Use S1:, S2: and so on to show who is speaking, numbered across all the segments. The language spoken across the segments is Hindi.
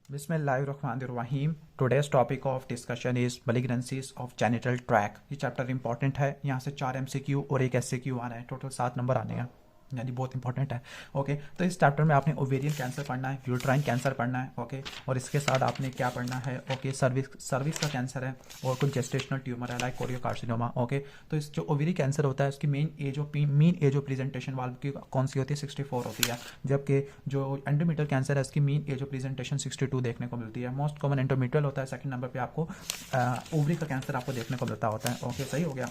S1: बिस्मिल्लाहिर्रहमानिर्रहीम। Today's topic of discussion is malignancies of genital track. ये चैप्टर इंपॉर्टेंट है। यहाँ से 4 MCQ और एक SCQ आना है। टोटल 7 नंबर आने हैं, यानी बहुत इंपॉर्टेंट है। ओके, तो इस चैप्टर में आपने ओवेरियन कैंसर पढ़ना है, यूट्राइन कैंसर पढ़ना है। ओके, और इसके साथ आपने क्या पढ़ना है? ओके, सर्विक्स का कैंसर है और कुछ जेस्टेशनल ट्यूमर है लाइक कोरियोकार्सिनोमा। ओके, तो इस जो ओवेरी कैंसर होता है उसकी मेन एज ऑफ प्रेजेंटेशन वाल्व की कौन सी होती है? 64 होती है। जबकि जो एंडोमेट्रियल कैंसर है इसकी मेन एज ऑफ प्रेजेंटेशन 62 देखने को मिलती है। मोस्ट कॉमन एंडोमेट्रियल होता है। सेकंड नंबर पे आपको ओवरी का कैंसर आपको देखने को मिलता होता है। ओके, सही हो गया।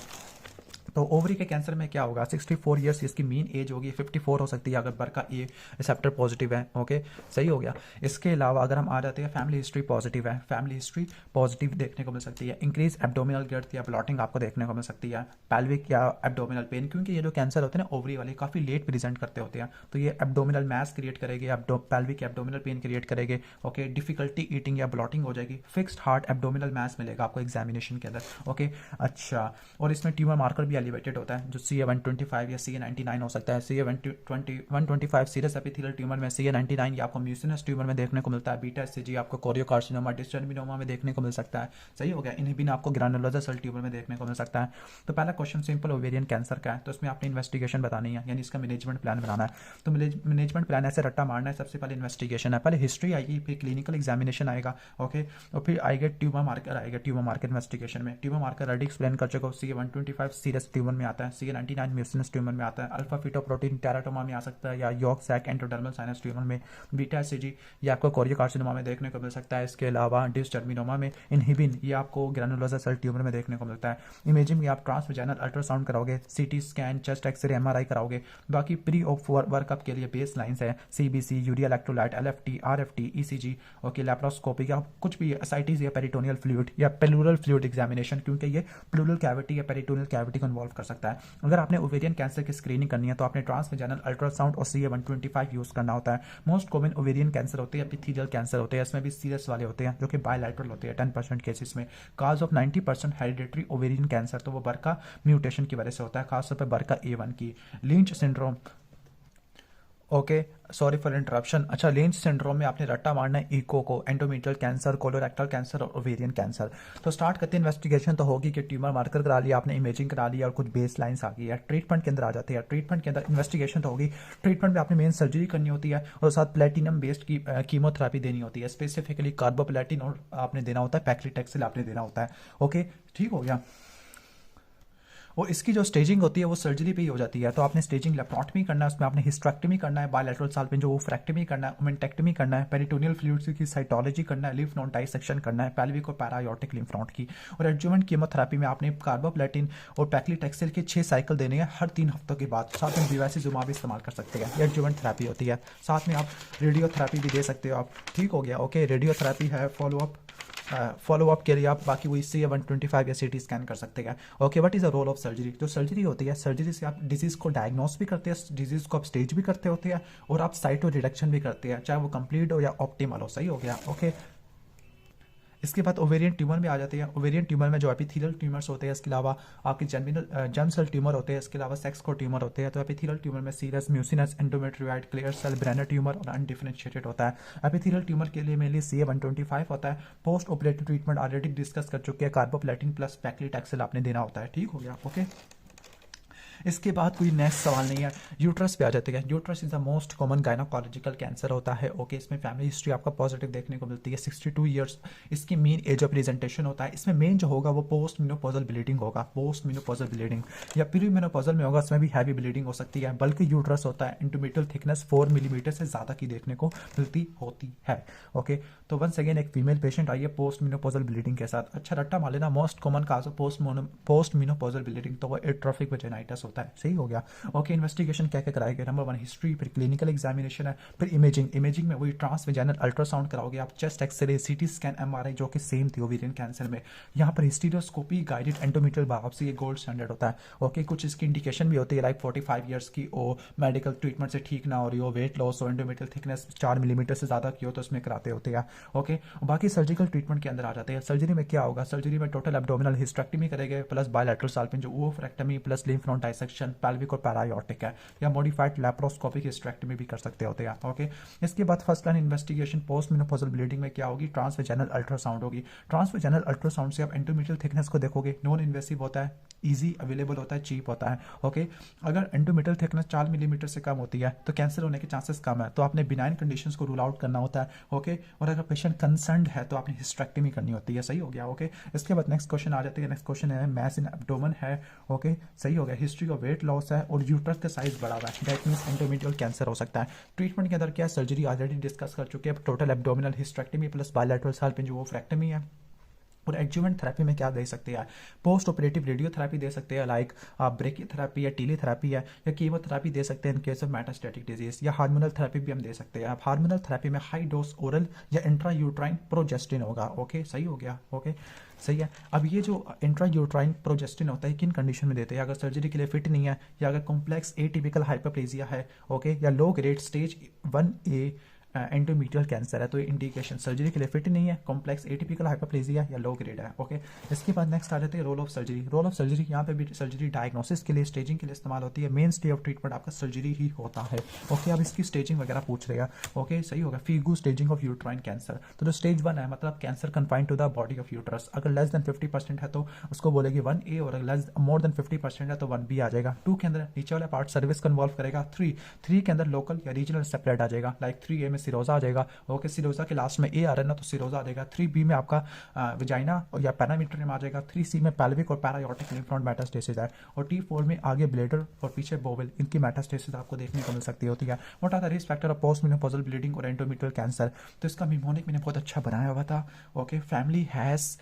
S1: तो ओवरी के कैंसर में क्या होगा? 64 ईयर्स इसकी मीन एज होगी। 54 हो सकती है अगर बरका ए रिसेप्टर पॉजिटिव है। ओके, सही हो गया। इसके अलावा अगर हम आ जाते हैं, फैमिली हिस्ट्री पॉजिटिव है, फैमिली हिस्ट्री पॉजिटिव देखने को मिल सकती है। इंक्रीज एब्डोमिनल गर्थ या ब्लॉटिंग आपको देखने को मिल सकती है। पेल्विक या एब्डोमिनल पेन, क्योंकि ये जो कैंसर होते हैं ना ओवरी वाले काफ़ी लेट प्रेजेंट करते होते हैं, तो ये एब्डोमिनल मैस क्रिएट करेगी, पेल्विक एब्डोमिनल पेन क्रिएट करेंगे। ओके, डिफिकल्टी ईटिंग या ब्लॉटिंग हो जाएगी। फिक्स्ड हार्ट एब्डोमिनल मैस मिलेगा आपको एग्जामिनेशन के अंदर। ओके, अच्छा, और इसमें ट्यूमर मार्कर भी एलिवेटेड होता है जो CA-125 या CA-99 हो सकता है। CA-125 सीरियस एपिथेलियल ट्यूमर में, CA-99 ये आपको म्यूसिनस ट्यूमर में देखने को मिलता है। बीटा SCG आपको कोरियोकार्सिनोमा डिस्टर्मिनोमा में देखने को मिल सकता है। सही हो गया। इनहिबिन आपको ग्रैनुलोसा सेल ट्यूमर में देखने को मिल सकता है। तो पहला क्वेश्चन सिंपल ओवेरियन कैंसर का है, तो इसमें आपने इन्वेस्टिगेशन बतानी है, यानी इसका मैनेजमेंट प्लान बनाना है। तो मैनेजमेंट प्लान ऐसे रट्टा मारना है। सबसे पहले इन्वेस्टिगेशन है, पहले हिस्ट्री आएगी, फिर क्लिनिकल एग्जामिनेशन आएगा। ओके, और फिर आएगा ट्यूमर मार्कर आएगा। ट्यूमर मार्कर इन्वेस्टिगेशन में ट्यूमर मार्कर ऑलरेडी एक्सप्लेन कर चुका हूं। CA-125 सीरियस ट्यूमर में आता है, CA-99 म्यूसिनस ट्यूमर में आता है, अल्फा फिटोप्रोटीन टेराटोमा में आ सकता है, या yolk sac endodermal sinus tumour में, बीटा SCG ये आपको कोरियोकार्सिनोमा में देखने को मिल सकता है। इसके अलावा डिस्टर्मिनोमा में, इनहिबिन ये आपको ग्रैनुलोसा सेल ट्यूमर में देखने को मिलता है। इमेजिंग में आप ट्रांसवेजाइनल अल्ट्रासाउंड कराओगे, CT scan, chest x ray, MRI कराओगे। बाकी प्री ऑफ वर्कअप के लिए बेस लाइन्स है, CBC, urea electrolyte, LFT, RFT, ECG। Okay, laparoscopy या कुछ भी एसाइटिस या पेरिटोनियल फ्लूइड या पेलुरल फ्लूइड एग्जामिनेशन, क्योंकि ये प्लूरल कैविटी या पेरिटोनियल कैविटी को इन्वॉल्व कर सकता है। अगर आपने ओवेरियन कैंसर की स्क्रीनिंग करनी है तो आपने ट्रांसवेजाइनल अल्ट्रासाउंड और CA-125 यूज करना होता है। मोस्ट कॉमन ओवेरियन कैंसर होते हैं, एपिथेलियल कैंसर होते हैं, इसमें भी सीरियस वाले होते हैं जो कि बायलैटरल होते हैं 10% केसेस में। Cause of 90% hereditary ovarian cancer, तो वो बरका म्यूटेशन की वजह से होता है, खासतौर पर बरका A1 की। Lynch syndrome, okay, sorry for interruption. अच्छा, लिंच सिंड्रोम में आपने रट्टा मारना है इको को, एंडोमेट्रियल कैंसर, कोलोरेक्टल कैंसर और ओवेरियन कैंसर। तो स्टार्ट करते हैं। इन्वेस्टिगेशन तो होगी कि ट्यूमर मार्कर करा लिया आपने, इमेजिंग करा लिया और कुछ बेस लाइन्स आ गई है। ट्रीटमेंट के अंदर आ जाते हैं। ट्रीटमेंट के अंदर इन्वेस्टिगेशन तो होगी, ट्रीटमेंट में आपने मेन सर्जरी करनी होती है और साथ प्लेटिनम बेस्ड की कीमोथेरापी देनी होती है, स्पेसिफिकली कार्बोप्लेटिन और आपने देना होता है, पैक्लिटेक्सिल आपने देना होता है। ओके, ठीक हो गया। और इसकी जो स्टेजिंग होती है वो सर्जरी पे ही हो जाती है। तो आपने स्टेजिंग लेप्रोटमी करना है, उसमें आपने हिस्ट्रेक्टमी करना है, बायलैटरल साल्पिन जो फ्रैक्टमी करना है, ओमेंटेक्टमी करना है, पेरिटोनियल फ्लूइड्स की साइटोलॉजी करना है, लिम्फ नोड डाइसेक्शन करना है, पेल्विक और पैरायोटिक लिम्फ नोड की। और एडजुवेंट कीमोथेरेपी में आपने कार्बोप्लेटिन और पैक्लिटेक्सिल के 6 साइकिल देने हैं हर 3 हफ्तों के बाद। साथ में बिवासिजुमाब भी इस्तेमाल कर सकते हैं, एडजुवेंट थेरेपी होती है। साथ में आप रेडियोथेरेपी भी दे सकते हो आप। ठीक हो गया। ओके, रेडियोथेरेपी है, फॉलोअप के लिए आप बाकी वही CA-125 या CT स्कैन कर सकते हैं। Okay, what is the role of surgery? जो सर्जरी होती है, सर्जरी से आप डिजीज को डायग्नोस भी करते हैं, डिजीज को आप स्टेज भी करते होते हैं और आप साइटो रिडक्शन भी करते हैं, चाहे वो कंप्लीट हो या ऑप्टिमल हो। सही हो गया। ओके, इसके बाद ओवेरियन ट्यूमर में आ जाते हैं। ओवेरियन ट्यूमर में जो एपिथेलियल ट्यूमर्स होते हैं, इसके अलावा आपके जर्म सेल ट्यूमर होते हैं, इसके अलावा सेक्स को ट्यूमर होते हैं। तो एपिथेलियल ट्यूमर में serous, mucinous, endometrioid, clear cell, Brenner tumour और अनडिफरेंशिएटेड होता है। एपिथेलियल ट्यूमर के लिए मेनली CA-125 होता है। Post operative treatment already discuss कर चुके हैं, कार्बोप्लेटिन प्लस पैक्लिटैक्सेल आपने देना होता है। ठीक हो गया। ओके, इसके बाद कोई नेक्स्ट सवाल नहीं है। यूट्रस पे आ जाते हैं। Uterus is the most common gynaecological cancer होता है। ओके, इसमें फैमिली हिस्ट्री आपका पॉजिटिव देखने को मिलती है। 62 ईयर्स इसकी मेन एज ऑफ प्रेजेंटेशन होता है। इसमें मेन जो होगा वो पोस्ट मेनोपॉजल ब्लीडिंग होगा। पोस्ट मेनोपॉजल ब्लीडिंग या प्री मेनोपॉजल में होगा, उसमें भी हैवी ब्लीडिंग हो सकती है। बल्कि यूट्रस होता है, इंटरमीडियल थिकनेस 4 मिलीमीटर से ज़्यादा की देखने को मिलती होती है। ओके, तो वंस अगेन एक फीमेल पेशेंट आई है पोस्ट मेनोपॉजल ब्लीडिंग के साथ। अच्छा, रट्टा मार लेना, most common cause of post menopausal bleeding तो वो एट्रोफिक वेजाइनाइटिस होता है। सही हो गया। ओके, इन्वेस्टिगेशन क्या क्या कराएंगे? नंबर 1 हिस्ट्री, फिर क्लिनिकल एग्जामिनेशन है, फिर इमेजिंग। इमेजिंग में वही ट्रांसवेजाइनल अल्ट्रासाउंड कराओगे आप, chest x ray, CT scan, MRI जो कि सेम थी ओवेरियन कैंसर में। यहाँ पर हिस्टीरियोस्कोपी गाइडेड एंडोमेट्रियल बायोप्सी ये गोल्ड स्टैंडर्ड होता है। ओके, कुछ इसकी इंडिकेशन भी होती है लाइक 45 ईयर्स की ओ मेडिकल ट्रीटमेंट से ठीक ना हो रही हो, वेट लॉस हो, एंडोमेट्रियल थिकनेस 4 मिलीमीटर से ज़्यादा की हो तो उसमें कराते होते हैं। ओके, बाकी सर्जिकल ट्रीटमेंट के अंदर आ जाते हैं। सर्जरी में क्या होगा? सर्जरी में टोटल एब्डोमिनल हिस्ट्रेक्टमी करेंगे plus bilateral salpingo-oophorectomy plus lymph node dissection pelvic और पैरायोटिक है, या मॉडिफाइड लैप्रोस्कोपिक हिस्टेरेक्टमी भी कर सकते होते हैं। ओके, इसके बाद first line investigation post menopausal bleeding में क्या होगी, ट्रांसवेजाइनल अल्ट्रासाउंड होगी। ट्रांसवेजाइनल अल्ट्रासाउंड से आप एंडोमेट्रियल थिकनेस को देखोगे, नॉन इन्वेसिव होता है, इजी अवेलेबल होता है, चीप होता है। ओके, अगर एंडोमेट्रियल थिकनेस 4 मिलीमीटर से कम होती है तो कैंसर होने के चांसेस कम है, तो आपने बिनाइन कंडीशंस को रूल आउट करना होता है। ओके, और अगर पेशेंट कंसर्न्ड है तो आपने हिस्टेरेक्टमी करनी होती है। सही हो गया। ओके, इसके बाद नेक्स्ट क्वेश्चन आ जाते हैं। नेक्स्ट क्वेश्चन है मैस इन एब्डोमेन है। ओके, सही हो गया। हिस्ट्री ऑफ वेट लॉस है और यूट्रस का साइज बड़ा हुआ है, दैट मींस एंडोमेट्रियल कैंसर हो सकता है। ट्रीटमेंट के अंदर क्या, सर्जरी ऑलरेडी डिस्कस कर चुके हैं, total abdominal hysterectomy plus bilateral salpingo-oophorectomy है। और एडजुवेंट थेरेपी में क्या दे सकते हैं, पोस्ट ऑपरेटिव रेडियोथेरेपी दे सकते हैं, लाइक ब्रेकियोथेरेपी या टीलीथेरेपी है, या कीमोथेरेपी दे सकते हैं in case of metastatic disease, या हार्मोनल थेरेपी भी हम दे सकते हैं। अब हार्मोनल थेरेपी में हाई डोज ओरल या इंट्रायूट्राइन प्रोजेस्टिन होगा। ओके, सही हो गया। ओके, सही है। अब ये जो इंट्रायूट्राइन प्रोजेस्टिन होता है किन कंडीशन में देते हैं, अगर सर्जरी के लिए फिट नहीं है, या अगर कॉम्प्लेक्स एटिपिकल हाइपरप्लेजिया है, ओके, या low grade stage 1A endometrial cancer है, तो ये इंडिकेशन सर्जरी के लिए फिट नहीं है, कॉम्प्लेक्स एटिपिकल हाइपरप्लेजिया या लो ग्रेड है। ओके, इसके बाद नेक्स्ट आ जाते हैं role of surgery. Role of surgery यहाँ पे भी सर्जरी डायग्नोसिस के लिए, स्टेजिंग के लिए इस्तेमाल होती है। मेन स्टे ऑफ ट्रीटमेंट आपका सर्जरी ही होता है। ओके, अब इसकी स्टेजिंग वगैरह पूछ रहे हैं। ओके, सही होगा। FIGO staging of uterine cancer, तो जो स्टेज 1 है मतलब cancer confined to the body of uterus, अगर लेस देन 50% है तो उसको बोलेगी 1A, और अगर मोर देन 50% है तो 1B आ जाएगा। 2 के अंदर नीचे वाला पार्ट सर्विस को इन्वॉल्व करेगा। 3 के अंदर लोकल या रीजनल सेपरेट आ जाएगा, लाइक 3A में सिरोजा आ जाएगा। ओके, सिरोजा के लास्ट में ए आ रहा है ना, तो सिरोजा आ जाएगा। 3B में आपका विजाइना या पैरामीट्रियम आ जाएगा। 3C में पेल्विक और पैरायोटिक लिम्फ नोड मेटास्टेसिस है, और T4 में आगे ब्लेडर और पीछे बोवेल, इनकी मेटास्टेसिस आपको देखने को मिल सकती होती है। What are the risk factor of post menopausal bleeding और एंडोमेट्रियल कैंसर, तो इसका निमोनिक मैंने बहुत अच्छा बनाया हुआ था। Okay, family has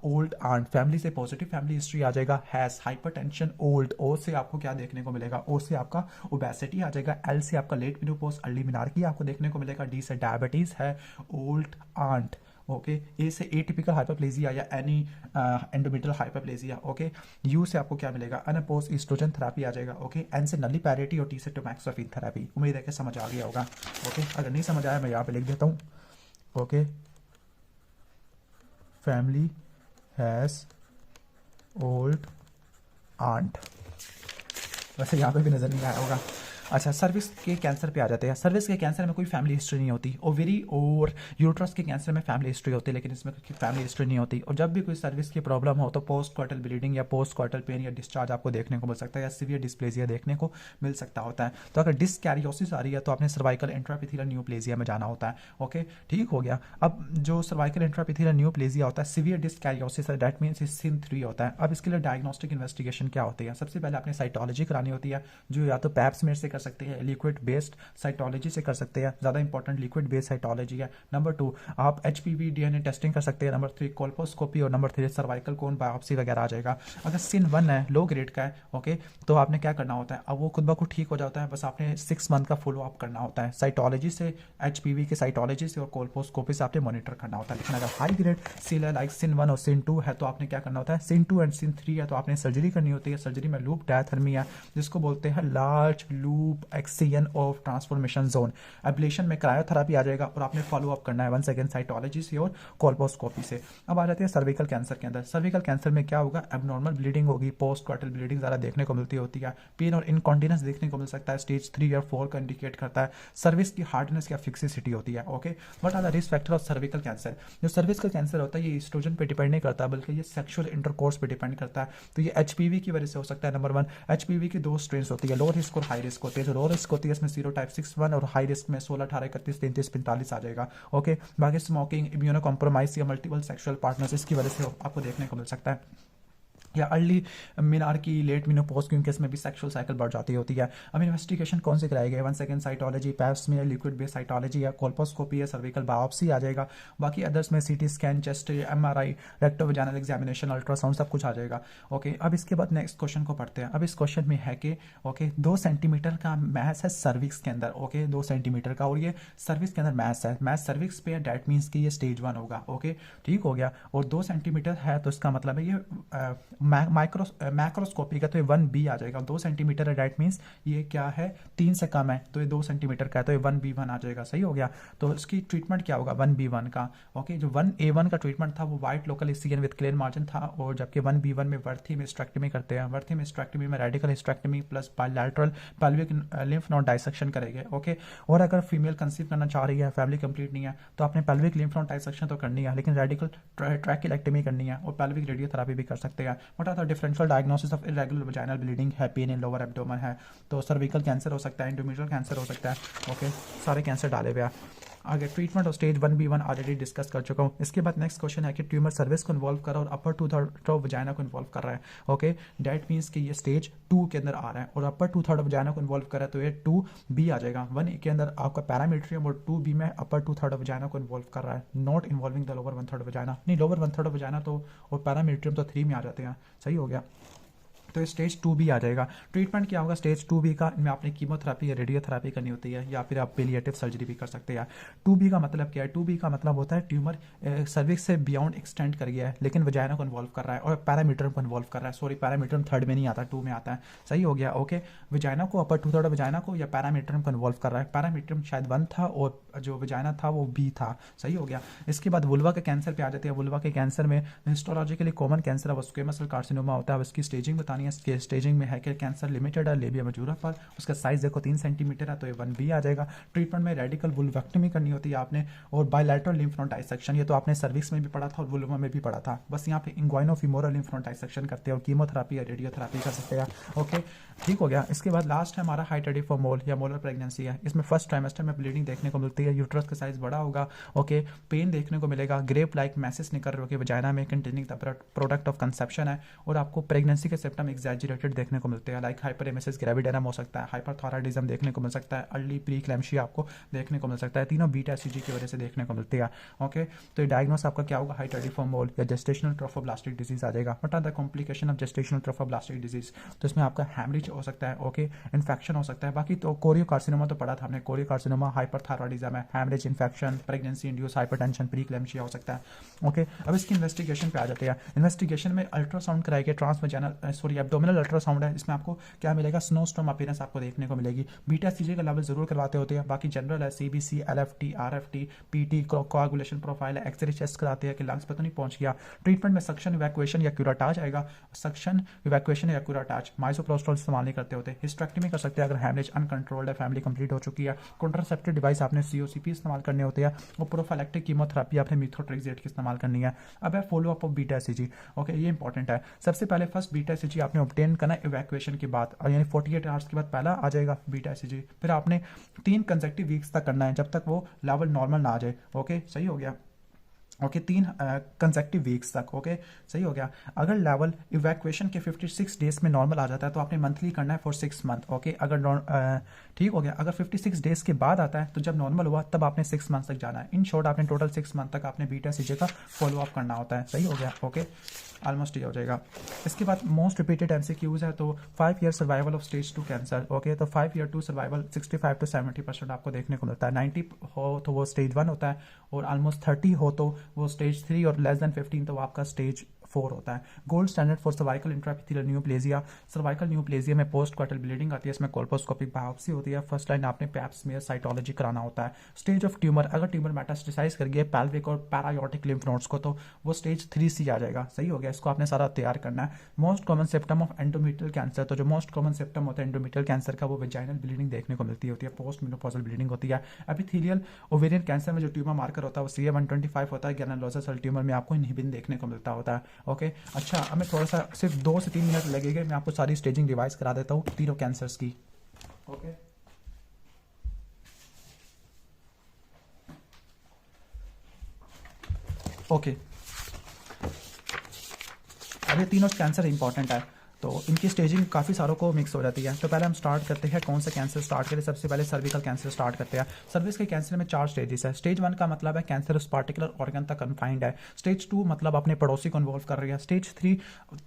S1: old aunt, family से पॉजिटिव फैमिली हिस्ट्री आ जाएगा। हैज हाइपरटेंशन ओल्ड, ओ से आपको क्या देखने को मिलेगा, ओ से आपका ओबेसिटी आ जाएगा। एल से आपका लेट मेनोपॉज अर्ली मेनार्की आपको देखने को मिलेगा। डी से डायबिटीज है, ओल्ड आंट। ओके, ए से एटिपिकल हाइपरप्लेजिया या any endometrial hyperplasia. Okay, you से आपको क्या मिलेगा, अनअपोज ईस्ट्रोजन थेरेपी आ जाएगा। ओके, एन से नलीपैरिटी और टी से टोमैक्सोफिन थेरेपी। उम्मीद है कि समझ आ गया होगा। ओके, अगर नहीं समझ आया मैं यहाँ पे लिख देता हूँ। Okay, family has old aunt, वैसे यहाँ पे भी नजर नहीं आया होगा। अच्छा, सर्विस के कैंसर पे आ जाते हैं। सर्विस के कैंसर में कोई फैमिली हिस्ट्री नहीं होती। ओवेरी और यूट्रस के कैंसर में फैमिली हिस्ट्री होती है, लेकिन इसमें कोई फैमिली हिस्ट्री नहीं होती। और जब भी कोई सर्विस की प्रॉब्लम हो तो पोस्ट क्वार्टल ब्लीडिंग या पोस्ट क्वार्टल पेन या डिस्चार्ज आपको देखने को मिल सकता है, या सीवियर डिस्प्लेजिया देखने को मिल सकता होता है। तो अगर डिस्कैरियोसिस आ रही है तो आपने सर्वाइकल इंट्रापिथेलियल न्यूप्लेजिया में जाना होता है। ओके, ठीक हो गया। अब जो सर्वाइकल इंट्रापिथेलियल न्यूप्लेजिया होता है, सीवियर डिस्कैरियोसिस है, दैट मींस सिन 3 होता है। अब इसके लिए डायग्नोस्टिक इन्वेस्टिगेशन क्या होती है, सबसे पहले आपने साइटोलॉजी करानी होती है, जो या तो पैप स्मेयर से कर सकते हैं, लिक्विड बेस्ड साइटोलॉजी से कर सकते हैं, ज्यादा इंपॉर्टेंट लिक्विड बेस्ड साइटोलॉजी है। नंबर 2 आप HPV DNA टेस्टिंग कर सकते हैं। नंबर 3 कोल्पोस्कोपी, और नंबर 3 सर्वाइकल कोन बायोप्सी वगैरह आ जाएगा। अगर सिन 1 है, लो ग्रेड का है, ओके, तो आपने क्या करना होता है, अब वो खुद ब खुद ठीक हो जाता है, बस आपने 6 मंथ का फॉलो अप करना होता है। साइटोलॉजी से, HPV के साइटोलॉजी से और कोल्पोस्कोपी से आपने मॉनिटर करना होता है। लेकिन अगर हाई ग्रेड सील है, लाइक सिन 1 और सिन 2 है, तो आपने क्या करना होता है, सिन 2 एंड सिन 3 है तो आपने सर्जरी करनी होती है। सर्जरी में लूप डायथर्मी है, जिसको बोलते हैं large loop एक्सियन of transformation zone. Ablation में क्रायोथेरेपी आ जाएगा, और आपने फॉलो अप करना है वंस अगेन साइटोलॉजी से और कोल्पोस्कोपी से। अब आ जाते हैं सर्विकल कैंसर के अंदर। सर्विकल कैंसर में क्या होगा, एबनॉर्मल ब्लीडिंग होगी, पोस्ट क्वार्टल ब्लीडिंग ज़्यादा देखने को मिलती होती है, पेन और इनकॉन्टिनेंस देखने को मिल सकता है, स्टेज 3 और 4 का इंडिकेट करता है। सर्विस की हार्डनेस या फिक्सिसिटी होती है। Okay, what are the risk factor of cervical cancer. जो सर्विकल कैंसर होता है ये एस्ट्रोजन पे डिपेंड नहीं करता, बल्कि ये सेक्सुअल इंटरकोर्स पे डिपेंड करता है। तो ये HPV की वजह से हो सकता है। नंबर 1, HPV की 2 स्ट्रेन्स होती है, लो रिस्क और हाई रिस्क होती है। जो लो रिस्क होती है इसमें सीरोटाइप 61 और हाई रिस्क में 16, 18, 31, 33, 45 आ जाएगा। ओके, बाकी स्मोकिंग, इम्यूनो कॉम्प्रोमाइज या मल्टीपल सेक्सुअल पार्टनर्स, इसकी वजह से आपको देखने को मिल सकता है। या अर्ली मिनार्की, लेट मेनोपॉज, क्योंकि इसमें भी सेक्सुअल साइकिल बढ़ जाती होती है। अब इन्वेस्टिगेशन कौन से कराई गए, one second cytology, Pap smear, liquid based cytology या कोल्पोस्कोपी या सर्विकल बायोप्सी आ जाएगा। बाकी अदर्स में CT scan, chest, MRI, rectovaginal examination, ultrasound, सब कुछ आ जाएगा। ओके, अब इसके बाद नेक्स्ट क्वेश्चन को पढ़ते हैं। अब इस क्वेश्चन में है कि ओके 2 सेंटीमीटर का मैस है सर्विक्स के अंदर। ओके, 2 सेंटीमीटर का, और ये सर्विक्स के अंदर मैस है, मैस सर्विक्स पे, डेट मीन्स कि ये स्टेज 1 होगा। ओके, ठीक हो गया। और 2 सेंटीमीटर है तो इसका मतलब है ये मैक्रोस्कोपिक है तो ये 1B आ जाएगा, 2 सेंटीमीटर है, डेट मीन्स ये क्या है 3 से कम है तो ये 2 सेंटीमीटर का है तो ये 1B1 आ जाएगा। सही हो गया। तो इसकी ट्रीटमेंट क्या होगा 1B1 का। ओके, जो 1A1 का ट्रीटमेंट था वो wide local excision with clear margin था, और जबकि 1B1 में वर्थिम हिस्टेक्टमी करते हैं। वर्थिम हिस्टेक्टमी में radical hysterectomy plus bilateral pelvic lymph node dissection करेंगे। ओके, और अगर फीमेल कंसीव करना चाह रही है, फैमिली कंप्लीट नहीं है, तो आपने पेल्विक लिम्फ नोड डाइसेक्शन तो करनी है, लेकिन रेडिकल ट्रैकिलेक्टमी करनी है और पेल्विक रेडियोथेरेपी भी कर सकते हैं। What are the differential diagnosis of irregular vaginal bleeding है, पेन इन लोअर एब्डोमेन है, तो सर्विकल कैंसर हो सकता है, एंडोमेट्रियल कैंसर हो सकता है। ओके, सारे कैंसर डाले हुए हैं। आगे ट्रीटमेंट और स्टेज 1B1 ऑलरेडी डिस्कस कर चुका हूँ। इसके बाद नेक्स्ट क्वेश्चन है कि ट्यूमर सर्विस को इन्वॉल्व कर रहा है और अपर 2/3 ऑफ वजाइना को इन्वॉल्व कर रहा है। ओके, डेट मीन्स कि ये स्टेज 2 के अंदर आ रहा है और अपर 2/3 ऑफ वजाइना को इन्वॉल्व कर रहा है तो ये 2B आ जाएगा। 1 के अंदर आपका पैरामीट्रियम और 2B में अपर 2/3 ऑफ वजाइना को इन्वॉल्व कर रहा है, not involving the lower 1/3 vagina. नहीं, लोअर 1/3 ऑफ वजाइना तो और पैरामीट्रियम तो 3 में आ जाते हैं। सही हो गया। तो स्टेज 2B आ जाएगा। ट्रीटमेंट क्या होगा स्टेज 2B का, इनमें आपने कीमोथेरेपी या रेडियोथेरेपी करनी होती है या फिर आप पेलिएटिव सर्जरी भी कर सकते हैं। 2B का मतलब क्या है? 2B का मतलब होता है ट्यूमर सर्विक्स से बियॉन्ड एक्सटेंड कर गया है लेकिन वजाइना को इन्वॉल्व कर रहा है और पैरामीटरम को इन्वॉल्व कर रहा है। सॉरी, पैरामीटरम 3rd में नहीं आता, 2 में आता है। सही हो गया। ओके, वजाइना को अपर 2/3 वजाइना को या पैरामीटरम को इन्वॉल्व कर रहा है। पैरामीटरम शायद 1 था और जो वजाइना था वो B था। सही हो गया। इसके बाद वुल्वा के कैंसर पे आ जाते हैं। वुल्वा के कैंसर में हिस्टोलॉजिकली कॉमन कैंसर है वो स्क्वेमस सेल कार्सिनोमा होता है। इसकी स्टेजिंग बतानी है। स्टेजिंग में है कि कैंसर लिमिटेड है लेबिया मजूरा पर, उसका साइज देखो 3 सेंटीमीटर है तो ये 1B आ जाएगा। ट्रीटमेंट में रेडिकल वुल्वेक्टमी करनी होती है आपने और बायलैटरल लिम्फ नोड डाइसेक्शन, ये तो आपने सर्विक्स में भी पढ़ा था और वुल्वा में भी पढ़ा था। बस यहाँ पे इंग्वाइनोफिमोरल लिम्फ नोड डाइसेक्शन करते हैं और कीमोथेरेपी या रेडियोथेरेपी कर सकते हैं। ओके, ठीक हो गया। इसके बाद लास्ट है हमारा हाइटेडिफॉर्म मोल या मोलर प्रेगनेंसी है। इसमें फर्स्ट ट्राइमेस्टर में ब्लीडिंग देखने को मिलती है, यूट्रस का साइज बड़ा होगा। ओके, पेन देखने को मिलेगा, ग्रेप लाइक मैसेज निकल रहे होंगे वजाइना में containing the product of conception है, और आपको प्रेगनेंसी के सिम्टम एग्जैजरेटेड देखने को मिलते हैं, लाइक हाइपरेमेसिस ग्रेविडेनम हो सकता है, हाइपरथायराइडिज्म देखने को मिल सकता है, अर्ली प्रीक्लैम्सिया आपको देखने को मिल सकता है। तीनों बीटा एससीजी की वजह से देखने को मिलती है। ओके, तो ये डायग्नोस आपका क्या होगा? हाइटेडिफॉर्म मोल या जेस्टेशनल ट्रोफोब्लास्टिक डिजीज आ जाएगा। What are the complication of gestational trophoblastic disease? तो इसमें आपका हैमरेज हो सकता है, ओके, इन्फेक्शन हो सकता है। बाकी तो कोरियोकार्सिनोमा तो पढ़ा था हमने, कोरियोकार्सिनोमा हाइपरथायराइडिज्म है, haemorrhage, infection, pregnancy induce hypertension, pre-eclampsia हो सकता है। ओके, अब इसकी इन्वेस्टिगेशन पे आ जाते हैं। इन्वेस्टिगेशन में अल्ट्रासाउंड कराएंगे, ट्रांसवजाइनल सॉरी एब्डोमिनल अल्ट्रासाउंड है, इसमें आपको क्या मिलेगा? स्नोस्टॉर्म अपीयरेंस आपको देखने को मिलेगी। बीटा सीजी का लेवल जरूर करवाते होते हैं, बाकी जनरल है, CBC, LFT, RFT, PT, coagulation profile है, एक्सरे चेस्ट कराते हैं कि लंग्स पे तो नहीं पहुंच गया। ट्रीटमेंट में सक्शन इवैक्यूएशन या क्यूराटाज आएगा। सक्शन इवैक्यूएशन या क्यूराटाज, माइसोप्रोस्टोल इस्तेमाल नहीं करते होते। हिस्टेक्टमी कर सकते हैं अगर हैमरेज अनकंट्रोल्ड है, फैमिली कंप्लीट हो चुकी है। कॉन्ट्रासेप्टिव डिवाइस आपने सीओसीपी इस्तेमाल करने होते हैं और प्रोफाइलेक्टिक कीमोथेरेपी आपने मिथोट्रेक्सेट की इस्तेमाल करनी है। अब है follow up of beta CG. Okay, ये इंपॉर्टेंट है। सबसे पहले फर्स्ट बीटा सीजी आपने ऑब्टेन करना इवैक्यूएशन के बाद, यानी 48 आवर्स के बाद पहला आ जाएगा बीटा सीजी। फिर आपने 3 कंसेक्टिव वीक्स तक करना है जब तक वो लेवल नॉर्मल ना आ जाए। ओके, सही हो गया। ओके, 3 कंसेक्टिव वीक्स तक। ओके, सही हो गया। अगर लेवल इवैक्यूएशन के 56 डेज में नॉर्मल आ जाता है तो आपने मंथली करना है फॉर 6 मंथ। ओके, अगर ठीक हो गया। अगर 56 डेज के बाद आता है तो जब नॉर्मल हुआ तब आपने 6 मंथ तक जाना है। इन शॉर्ट आपने टोटल 6 मंथ तक आपने बीटा सीजे का फॉलो अप करना होता है। सही हो गया। ओके, ऑलमोस्ट ये हो जाएगा। इसके बाद मोस्ट रिपीटेड एमसीक्यूज है तो 5 year survival of stage 2 cancer. Okay, तो 5 ईयर 2 सर्वाइवल 65 to 70% आपको देखने को मिलता है। 90 हो तो वो स्टेज 1 होता है और ऑलमोस्ट 30 हो तो वो स्टेज 3 और लेस देन 15 तो वो आपका स्टेज 4 होता है। Gold standard for cervical intraepithelial neoplasia. Cervical neoplasia में पोस्ट क्वार्टल ब्लीडिंग आती है, इसमें कोल्पोस्कोपिक बायोप्सी होती है। फर्स्ट लाइन आपने पैप स्मीयर साइटोलॉजी कराना होता है। स्टेज ऑफ ट्यूमर, अगर ट्यूमर मेटास्टेसाइज कर गया पेल्विक और पैरायोटिक लिम्फ नोड्स को तो वो स्टेज 3C आ जाएगा। सही हो गया। इसको आपने सारा तैयार करना है। Most common symptom of endometrial cancer, तो जो मोस्ट कॉमन सिम्टम होता है एंडोमेट्रियल कैंसर का वो वेजाइनल ब्लीडिंग देखने को मिलती है, पोस्ट मेनोपॉजल ब्लीडिंग होती है। एपिथेलियल ओवेरियन कैंसर में जो ट्यूमर मार्कर होता है वो CA-125 होता है। ग्रैनुलोसा सेल ट्यूमर में आपको इनहिबिन देखने को मिलता होता है। ओके, अच्छा, हमें थोड़ा सा सिर्फ 2 से 3 मिनट लगेगा, मैं आपको सारी स्टेजिंग रिवाइज करा देता हूँ तीनों कैंसर्स की। ओके, ओके, अब ये तीनों कैंसर इंपॉर्टेंट है। तो इनकी स्टेजिंग काफ़ी सारों को मिक्स हो जाती है। तो पहले हम स्टार्ट करते हैं कौन सा कैंसर स्टार्ट करें। सबसे पहले सर्विकल कैंसर स्टार्ट करते हैं। सर्विस के कैंसर में 4 स्टेजेस है। स्टेज 1 का मतलब है कैंसर उस पार्टिकुलर ऑर्गन तक कन्फाइंड है। स्टेज 2 मतलब अपने पड़ोसी को इन्वॉल्व कर रही है। स्टेज 3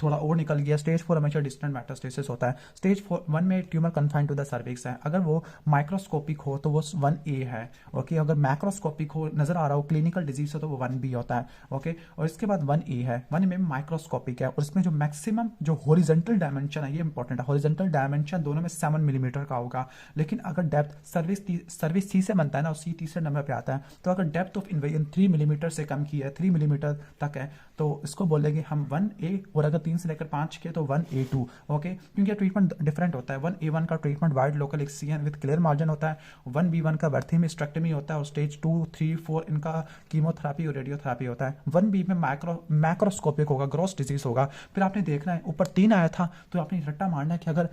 S1: थोड़ा और निकल गया। स्टेज 4 हमेशा डिस्टेंट मेटास्टेसिस होता है। स्टेज 1 में tumour confined to the cervix है। अगर वो माइक्रोस्कोपिक हो तो वो 1A है। ओके, अगर मैक्रोस्कोपिक हो, नजर आ रहा हो, क्लिनिकल डिजीज हो तो वो 1B होता है। ओके, और इसके बाद 1A है। 1A में माइक्रोस्कोपिक है और इसमें जो मैक्सिमम जो हॉरिजॉन्टल डायमेंशन है, ये इंपॉर्टेंट है, हॉरिजॉन्टल डायमेंशन दोनों में 7 मिलीमीटर का होगा। लेकिन अगर डेप्थ सर्विस सी से बनता है ना और सी तीसरे नंबर पे आता है, तो अगर डेप्थ ऑफ इन्वेजन 3 मिलीमीटर से कम की है, 3 मिलीमीटर तक है, तो इसको बोलेंगे हम 1A, और अगर 3 से लेकर 5 के तो 1A2। ओके, क्योंकि ट्रीटमेंट डिफरेंट होता है। 1A1 का treatment wide local excision with clear margin होता है। 1B1 का बर्थिमिस्टेक्टमी होता है और स्टेज 2, 3, 4 इनका कीमोथेरापी और रेडियोथेरापी होता है। 1B में मैक्रोस्कोपिक होगा, ग्रॉस डिजीज होगा। फिर आपने देखना है ऊपर 3 आया था तो आपने रट्टा मारना है कि अगर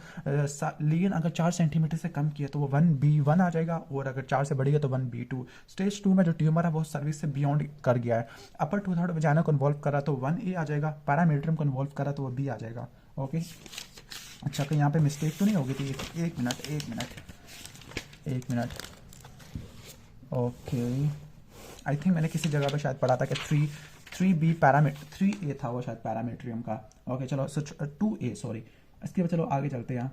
S1: लीन अगर 4 सेंटीमीटर से कम किया तो वो 1B1 आ जाएगा, और अगर 4 से बढ़ी है तो 1B2। स्टेज 2 में जो ट्यूमर है वो सर्विस से बियॉन्ड कर गया है, अपर 2/3 वजाना को इन्वॉल्व करा तो 1A आ जाएगा, पैरामीट्रियम को इन्वॉल्व करा तो वो B आ जाएगा। ओके, अच्छा, तो यहाँ पे मिस्टेक तो नहीं होगी थी? एक मिनट। ओके, आई थिंक मैंने किसी जगह पे शायद पढ़ा था कि 3B पैरामीटर, 3A था वो शायद पैरामीट्रियम का। ओके, चलो 2A, सॉरी। इसके बाद चलो आगे चलते हैं।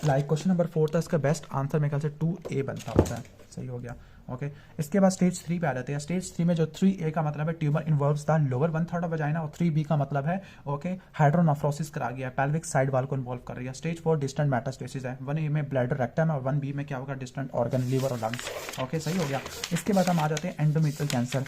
S1: लाइक क्वेश्चन नंबर 4 था, इसका बेस्ट आंसर मेरे ख्याल से 2A बनता होता है। सही हो गया। ओके, इसके बाद स्टेज 3 पे आ जाते हैं। स्टेज 3 में जो 3A का मतलब है tumour involves the lower 1/3 of vagina, और 3B का मतलब है ओके हाइड्रोनेफ्रोसिस करा गया, पेल्विक साइड वाल को इन्वॉल्व कर रही है। स्टेज 4 डिस्टेंट मेटास्टेसिस है। 1A में ब्लैडर रेक्टम है और 1B में क्या होगा, डिस्टेंट ऑर्गन, लीवर और लंग्स। ओके, सही हो गया। इसके बाद हम आ जाते हैं एंडोमेट्रियल कैंसर,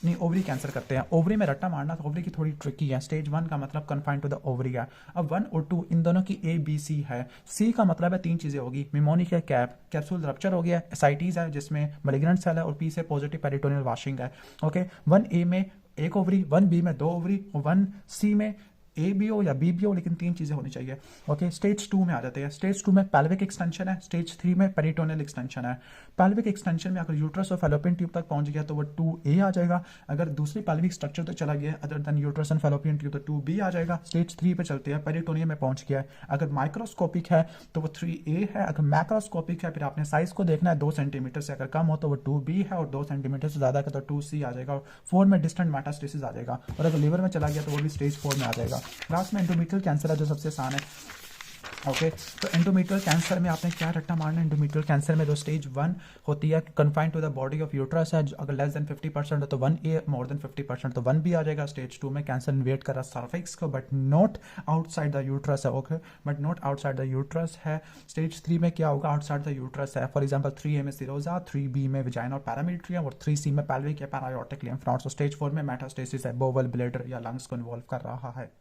S1: नहीं ओवरी कैंसर करते हैं। ओवरी में रट्टा मारना तो ओवरी की थोड़ी ट्रिकी है। स्टेज 1 का मतलब कन्फाइंड टू द ओवरी है। अब 1 और 2 इन दोनों की ABC है। C का मतलब है 3 चीजें होगी, मिमोनिक है, कैप्सूल रप्चर हो गया, एसाइटीज है जिसमें मैलिग्नेंट सेल है, और P से पॉजिटिव पेरिटोनियल वाशिंग है। ओके, 1A में 1 ओवरी, 1B में 2 ओवरी, और 1C में A भी हो या B भी हो, लेकिन 3 चीजें होनी चाहिए। ओके, स्टेज 2 में आ जाते हैं। स्टेज 2 में पेल्विक एक्सटेंशन है। स्टेज 3 में पेरिटोनियल एक्सटेंशन है। पेल्विक एक्सटेंशन में अगर यूट्रस और फैलोपियन ट्यूब तक पहुंच गया तो वो 2A आ जाएगा। अगर दूसरी पेल्विक स्ट्रक्चर तक चला गया other than uterus and fallopian tube तो 2B आ जाएगा। स्टेज 3 पे चलते हैं, पेरिटोनियम में पहुंच गया है। अगर माइक्रोस्कोपिक है तो वो 3A है। अगर मैक्रोस्कोपिक है फिर आपने साइज को देखना है, 2 सेंटीमीटर से अगर कम हो तो वो 2B है, और 2 सेंटीमीटर से ज्यादा का तो 2C आ जाएगा, और 4 में डिस्टेंट मेटास्टेसिस आ जाएगा, और अगर लिवर में चला गया तो वो भी स्टेज 4 में आ जाएगा। लास्ट में एंडोमेट्रियल कैंसर है जो सबसे आसान है। ओके, तो एंडोमेट्रियल कैंसर में आपने क्या रट्टा मारना है? एंडोमेट्रियल कैंसर में जो स्टेज 1 होती है confined to the body of uterus है, अगर लेस देन 50% हो तो 1A, मोर देन 50% तो 1B आ जाएगा। स्टेज 2 में कैंसर इन्वेट कर रहा सर्विक्स को, but not outside the uterus है। Okay, but not outside the uterus है। स्टेज 3 में क्या होगा, आउटसाइड द यूट्रस है। फॉर एग्जाम्पल 3A में सिरोजा, 3B में विजाइना और पैरामीट्रियम, और 3C में पेल्विक या पैरायोटिक लिम्फ नोड्स। स्टेज 4 में मेटास्टेसिस है, बोवल, ब्लैडर या लंग्स को इन्वॉल्व कर रहा है।